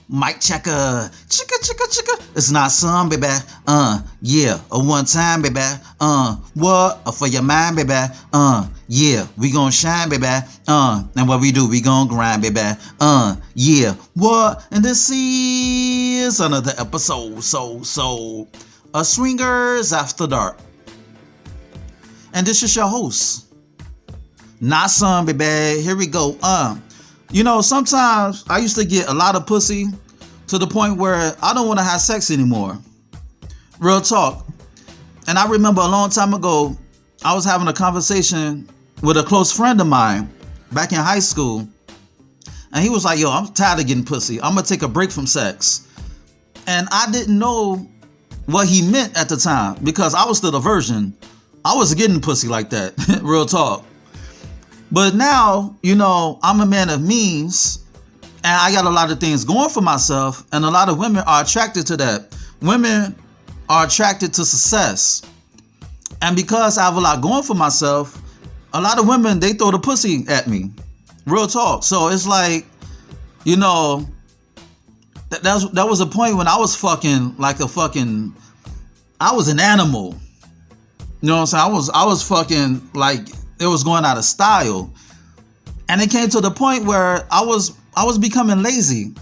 Mic checker. Chicka, chicka, chicka. It's not some, baby. Yeah. A one time, baby. What? For your mind, baby. Yeah. We gon' shine, baby. And what we do, we gon' grind, baby. Yeah. What? And this is another episode. So. Swingers After Dark. And this is your host. Not some, baby. Here we go. Sometimes I used to get a lot of pussy to the point where I don't want to have sex anymore. Real talk. And I remember a long time ago, I was having a conversation with a close friend of mine back in high school. And he was like, yo, I'm tired of getting pussy. I'm going to take a break from sex. And I didn't know what he meant at the time because I was still a virgin. I was getting pussy like that. Real talk. But now, I'm a man of means and I got a lot of things going for myself, and a lot of women are attracted to that. Women are attracted to success. And because I have a lot going for myself, a lot of women, they throw the pussy at me. Real talk. So it's like, that was a point when I was fucking like I was an animal. You know what I'm saying? I was fucking like it was going out of style. And it came to the point where I was becoming lazy.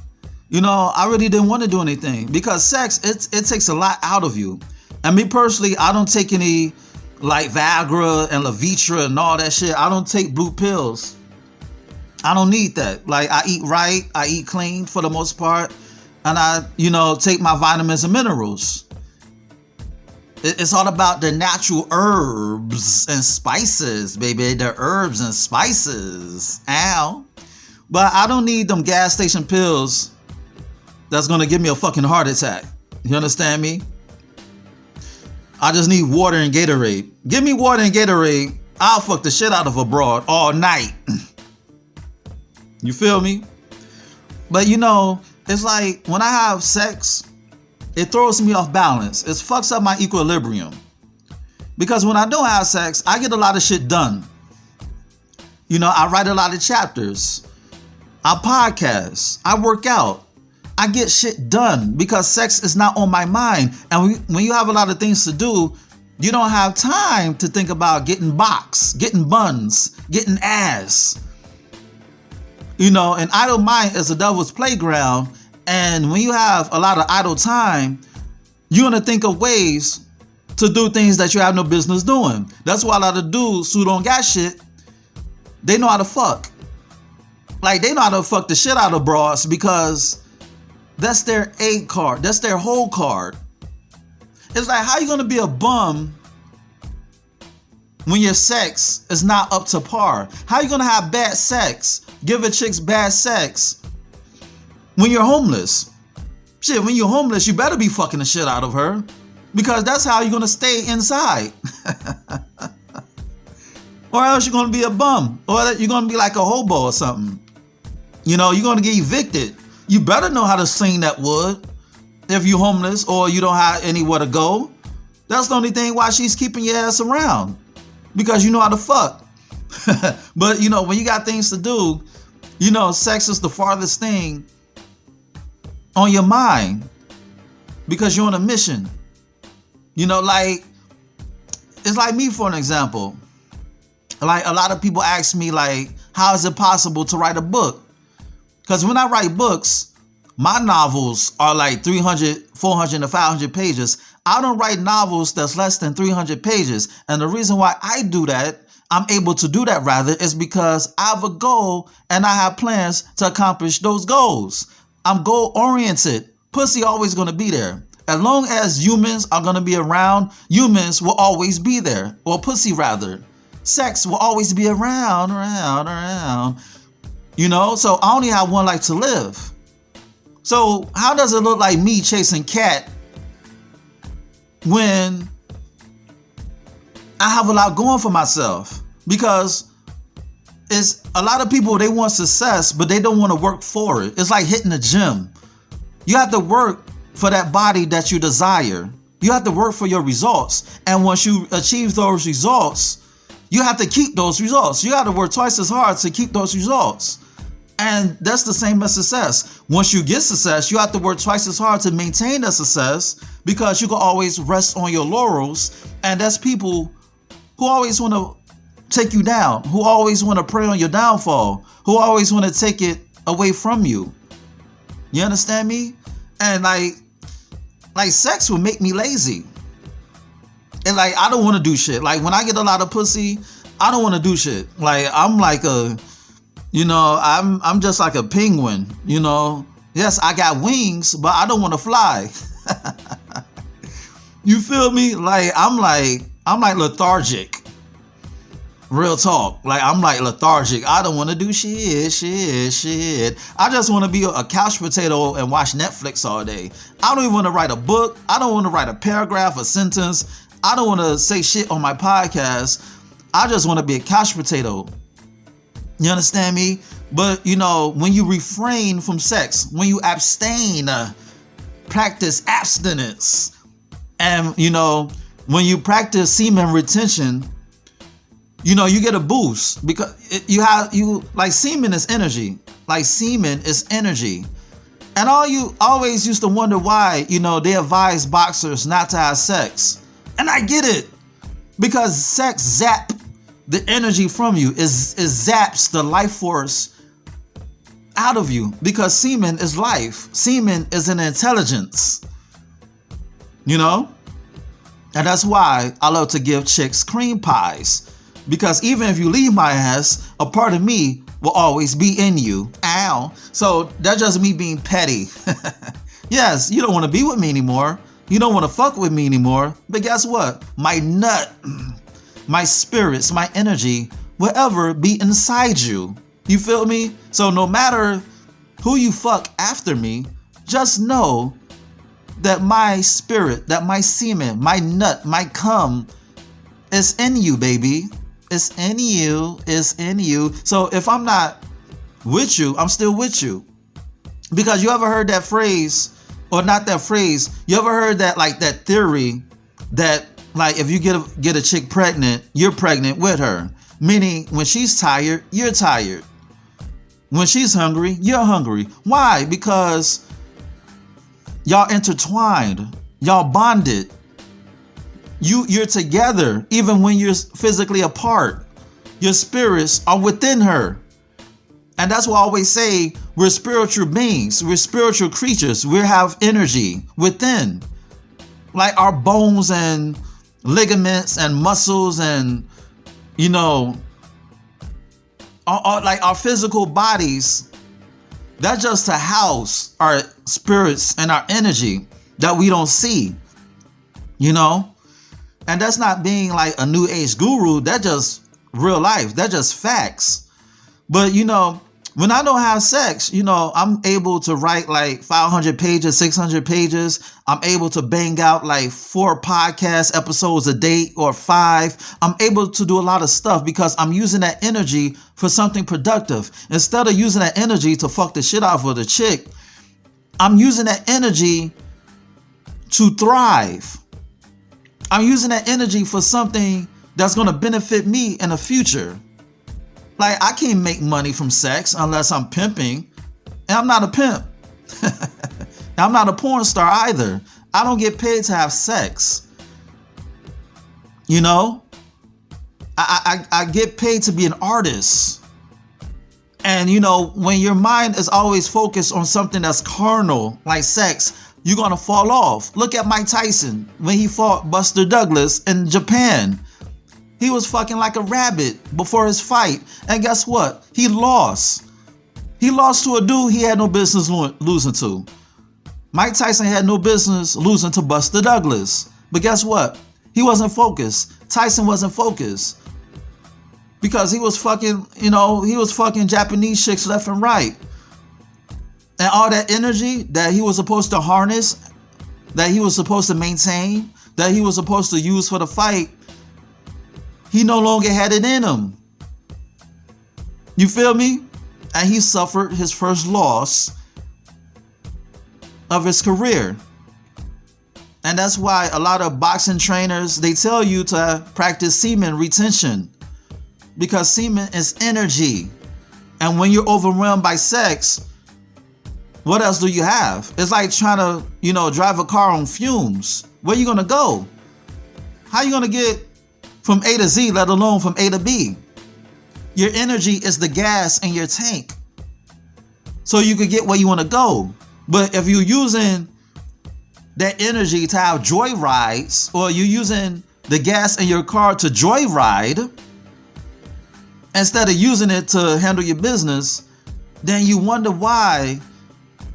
I really didn't want to do anything because sex, it takes a lot out of you. And me personally, I don't take any like Viagra and Levitra and all that shit. I don't take blue pills. I don't need that. Like, I eat right, I eat clean for the most part, and I, take my vitamins and minerals. It's all about the natural herbs and spices, baby. The herbs and spices. Ow. But I don't need them gas station pills that's going to give me a fucking heart attack. You understand me? I just need water and Gatorade. Give me water and Gatorade. I'll fuck the shit out of a broad all night. You feel me? But it's like when I have sex, it throws me off balance. It fucks up my equilibrium. Because when I don't have sex, I get a lot of shit done. I write a lot of chapters. I podcast. I work out. I get shit done because sex is not on my mind. And when you have a lot of things to do, you don't have time to think about getting box, getting buns, getting ass. An idle mind is the devil's playground. And when you have a lot of idle time, you're going to think of ways to do things that you have no business doing. That's why a lot of dudes who don't got shit, they know how to fuck. Like, they know how to fuck the shit out of broads because that's their A card. That's their whole card. It's like, how you going to be a bum when your sex is not up to par? How you going to have bad sex, give a chick bad sex when you're homeless? Shit, when you're homeless, you better be fucking the shit out of her because that's how you're going to stay inside. Or else you're going to be a bum, or you're going to be like a hobo or something. You're going to get evicted. You better know how to sling that wood if you're homeless or you don't have anywhere to go. That's the only thing why she's keeping your ass around, because you know how to fuck. But, when you got things to do, sex is the farthest thing on your mind because you're on a mission. Like, it's like me, for an example. Like, a lot of people ask me, like, how is it possible to write a book? Because when I write books, my novels are like 300, 400, and 500 pages. I don't write novels that's less than 300 pages. And the reason why I do that, I'm able to do that rather, is because I have a goal and I have plans to accomplish those goals. I'm goal oriented. Pussy always going to be there. As long as humans are going to be around, humans will always be there. Or pussy rather. Sex will always be around. So I only have one life to live. So how does it look like me chasing cat when I have a lot going for myself? Because it's a lot of people, they want success, but they don't want to work for it. It's like hitting the gym. You have to work for that body that you desire. You have to work for your results. And once you achieve those results, you have to keep those results. You have to work twice as hard to keep those results. And that's the same as success. Once you get success, you have to work twice as hard to maintain that success, because you can always rest on your laurels. And that's people who always want to take you down, who always want to prey on your downfall, who always want to take it away from you. You understand me? And like sex will make me lazy. And like, I don't want to do shit. Like, when I get a lot of pussy, I don't want to do shit. Like, I'm like I'm just like a penguin, Yes, I got wings, but I don't want to fly. You feel me? Like, I'm like lethargic. Real talk. Like, I'm like lethargic. I don't want to do shit. I just want to be a couch potato and watch Netflix all day. I don't even want to write a book. I don't want to write a paragraph, a sentence. I don't want to say shit on my podcast. I just want to be a couch potato. You understand me? But, when you refrain from sex, when you abstain, practice abstinence, and, when you practice semen retention, you get a boost, because like, semen is energy. Like, semen is energy. And you always used to wonder why, they advise boxers not to have sex. And I get it, because sex zap the energy from you. It zaps the life force out of you, because semen is life. Semen is an intelligence, and that's why I love to give chicks cream pies, because even if you leave my ass, a part of me will always be in you. Ow. So that's just me being petty. Yes, you don't want to be with me anymore. You don't want to fuck with me anymore. But guess what? My nut, my spirits, my energy will ever be inside you. You feel me? So no matter who you fuck after me, just know that my spirit, that my semen, my nut, my cum is in you, baby. It's in you. It's in you. So if I'm not with you, I'm still with you. Because you ever heard that phrase, or not that phrase, you ever heard that, like, that theory that, like, if you get a chick pregnant, you're pregnant with her. Meaning, when she's tired, you're tired. When she's hungry, you're hungry. Why? Because y'all intertwined. Y'all bonded. You're together, even when you're physically apart. Your spirits are within her. And that's why I always say we're spiritual beings. We're spiritual creatures. We have energy within. Like, our bones and ligaments and muscles and, like our physical bodies, that's just to house our spirits and our energy that we don't see, And that's not being like a new age guru. That's just real life. That's just facts. But, when I don't have sex, I'm able to write like 500 pages, 600 pages. I'm able to bang out like 4 podcast episodes a day or 5. I'm able to do a lot of stuff because I'm using that energy for something productive. Instead of using that energy to fuck the shit out of the chick, I'm using that energy to thrive. I'm using that energy for something that's going to benefit me in the future. Like, I can't make money from sex unless I'm pimping. And I'm not a pimp. I'm not a porn star either. I don't get paid to have sex. I get paid to be an artist. And, when your mind is always focused on something that's carnal, like sex, you're going to fall off. Look at Mike Tyson when he fought Buster Douglas in Japan. He was fucking like a rabbit before his fight. And guess what? He lost. He lost to a dude he had no business losing to. Mike Tyson had no business losing to Buster Douglas. But guess what? He wasn't focused. Tyson wasn't focused. Because he was fucking, he was fucking Japanese chicks left and right. And all that energy that he was supposed to harness, that he was supposed to maintain, that he was supposed to use for the fight, he no longer had it in him. You feel me? And he suffered his first loss of his career. And that's why a lot of boxing trainers, they tell you to practice semen retention. Because semen is energy. And when you're overwhelmed by sex, what else do you have? It's like trying to, drive a car on fumes. Where you going to go? How you going to get from A to Z, let alone from A to B? Your energy is the gas in your tank, so you can get where you want to go. But if you're using that energy to have joy rides, or you're using the gas in your car to joyride instead of using it to handle your business, then you wonder why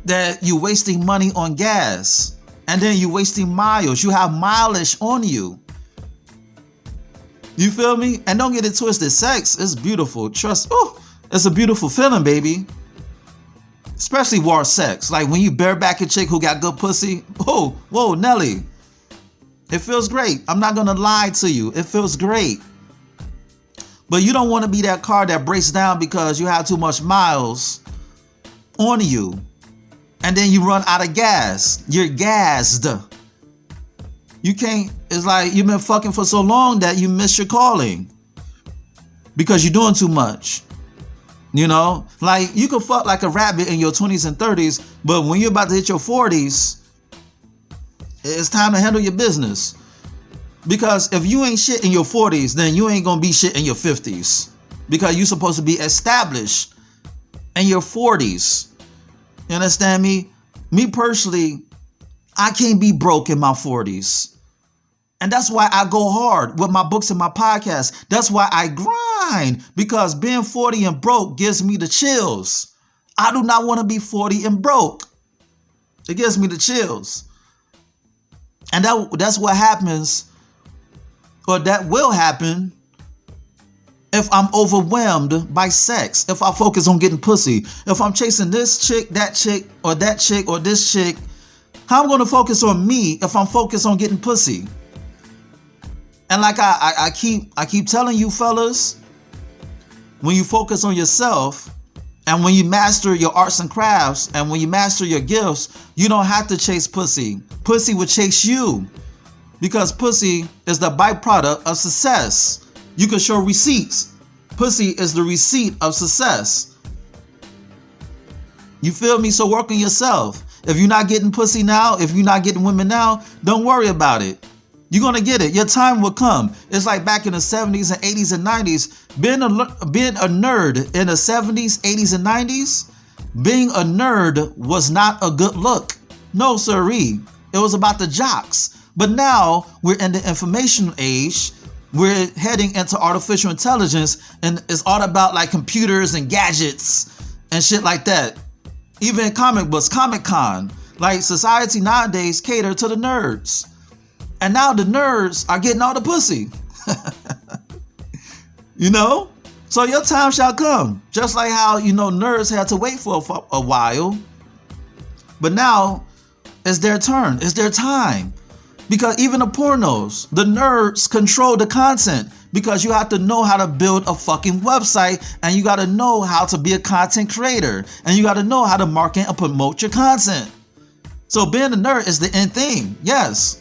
that you're wasting money on gas, and then you're wasting miles. You have mileage on you. You feel me? And don't get it twisted. Sex is beautiful. It's a beautiful feeling, baby. Especially war sex. Like when you bareback a chick who got good pussy. Whoa, Nelly. It feels great. I'm not going to lie to you. It feels great. But you don't want to be that car that breaks down because you have too much miles on you. And then you run out of gas. You're gassed. You can't, it's like you've been fucking for so long that you miss your calling because you're doing too much. Like you can fuck like a rabbit in your 20s and 30s, but when you're about to hit your 40s, it's time to handle your business. Because if you ain't shit in your 40s, then you ain't gonna be shit in your 50s. Because you're supposed to be established in your 40s. You understand me? Me personally, I can't be broke in my 40s. And that's why I go hard with my books and my podcast. That's why I grind, because being 40 and broke gives me the chills. I do not want to be 40 and broke. It gives me the chills. And that's what happens, or that will happen, if I'm overwhelmed by sex. If I focus on getting pussy. If I'm chasing this chick, that chick, or this chick, how I'm going to focus on me if I'm focused on getting pussy? And like I keep telling you fellas, when you focus on yourself, and when you master your arts and crafts, and when you master your gifts, you don't have to chase pussy. Pussy will chase you, because pussy is the byproduct of success. You can show receipts. Pussy is the receipt of success. You feel me? So work on yourself. If you're not getting pussy now, if you're not getting women now, don't worry about it. You're going to get it. Your time will come. It's like back in the 70s and 80s and 90s. Being a nerd in the 70s, 80s, and 90s, being a nerd was not a good look. No, sirree. It was about the jocks. But now we're in the information age. We're heading into artificial intelligence, and it's all about like computers and gadgets and shit like that. Even in comic books, Comic-Con, like society nowadays cater to the nerds. And now the nerds are getting all the pussy. So your time shall come. Just like how, nerds had to wait for a while. But now it's their turn. It's their time. Because even the pornos, the nerds control the content. Because you have to know how to build a fucking website, and you got to know how to be a content creator, and you got to know how to market and promote your content. So being a nerd is the end thing. Yes.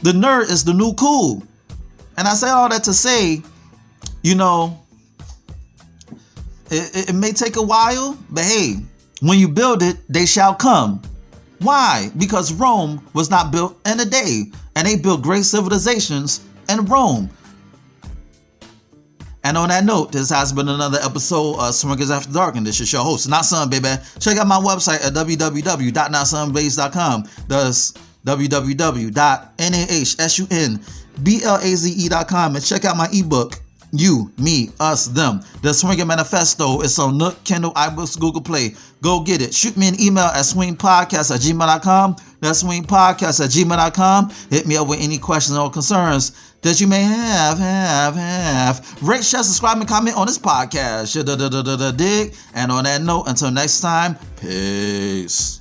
The nerd is the new cool. And I say all that to say, it may take a while, but hey, when you build it, they shall come. Why? Because Rome was not built in a day, and they built great civilizations in Rome. And on that note, this has been another episode of Swingers After Dark, and this is your host, Not Son, baby. Check out my website at www.notsonblaze.com. That's www.nahsunblaze.com, and check out my ebook, You, Me, Us, Them, The Swinger Manifesto. It's on Nook, Kindle, iBooks, Google Play. Go get it. Shoot me an email at swingpodcast@gmail.com. That's swingpodcast@gmail.com. Hit me up with any questions or concerns that you may have. Rate, share, subscribe, and comment on this podcast. Dig. And on that note, until next time, peace.